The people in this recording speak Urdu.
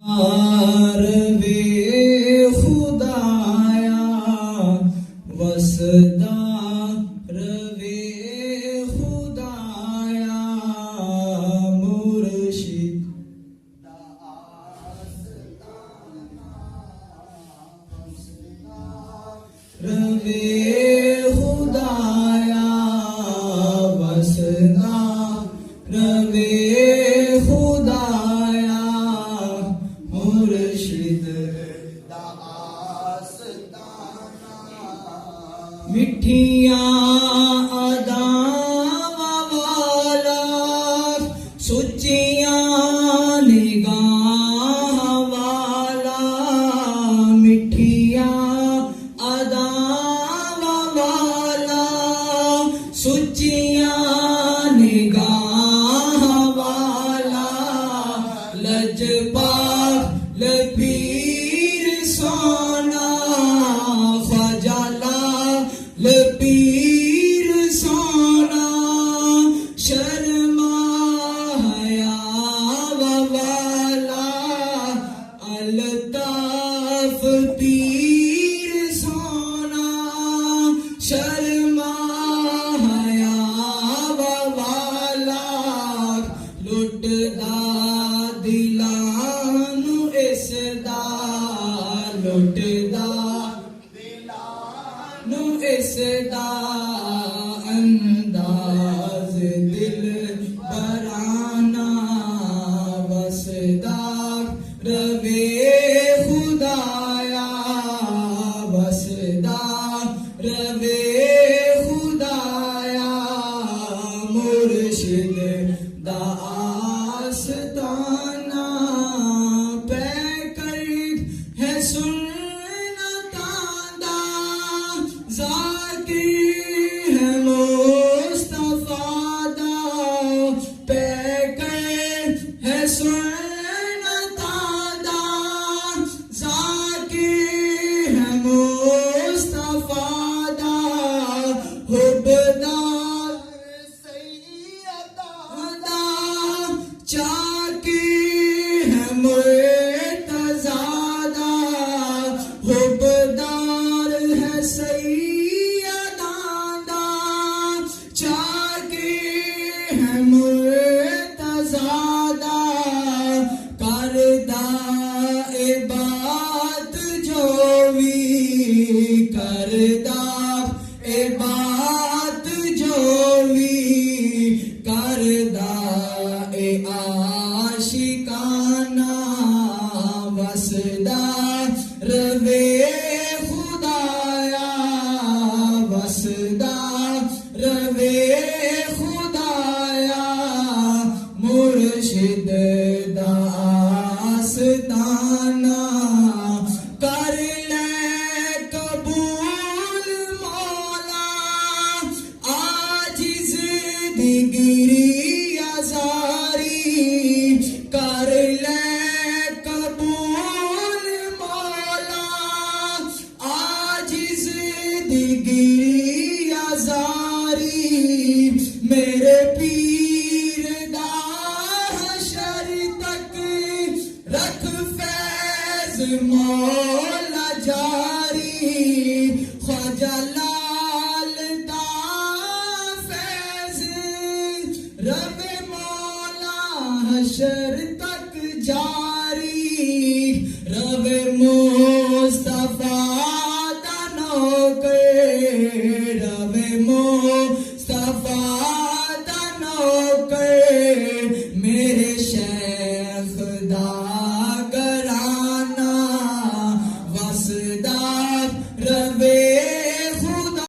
روے خدایا وسدا روے خدایا مرشد روے خدایا وسدا روے خدایا مرشد مٹھیاں اداں والا سچیاں نگاہ والا مٹھیاں اداں والا سچیاں نگاہ والا لجپاک لپیر سونا خواجہ لپیر سونا شرما حیا والا الطاف پیر سونا شرما حیا والا لٹدا دلاں نو اس دا لٹدا نو اس دا انداز دل برانا وسدا روے خدایا وسدا روے خدایا مرشد دا آستانہ پہ کر ہے سنتاں دا ذاکر ہے مصطفیٰ دا پہ کر ہے سنتاں دا ذاکر ہے مصطفیٰ دا حبدار سیدہ چاکی ہے مرتضیٰ دا حبدار ہے سیداں دا چاکی ہے مرتضیٰ دا کردہ اے بات جو بھی کردہ اے بات جو بھی کردہ اے عاشقانہ وسدا روے خدایا وسدا روے خدایا مرشد دا آستانہ کر لے قبول مولا عاجز دی گری آزاری کر لے قبول مولا عاجز دی گری آزاری میرے پیر دا حشر تک رکھ فیض مولا جاری خواجہ لال دا فیض رب مولا حشر تک جاری رب مصطفیٰ دا نوکر رب مصطفیٰ دا نوکر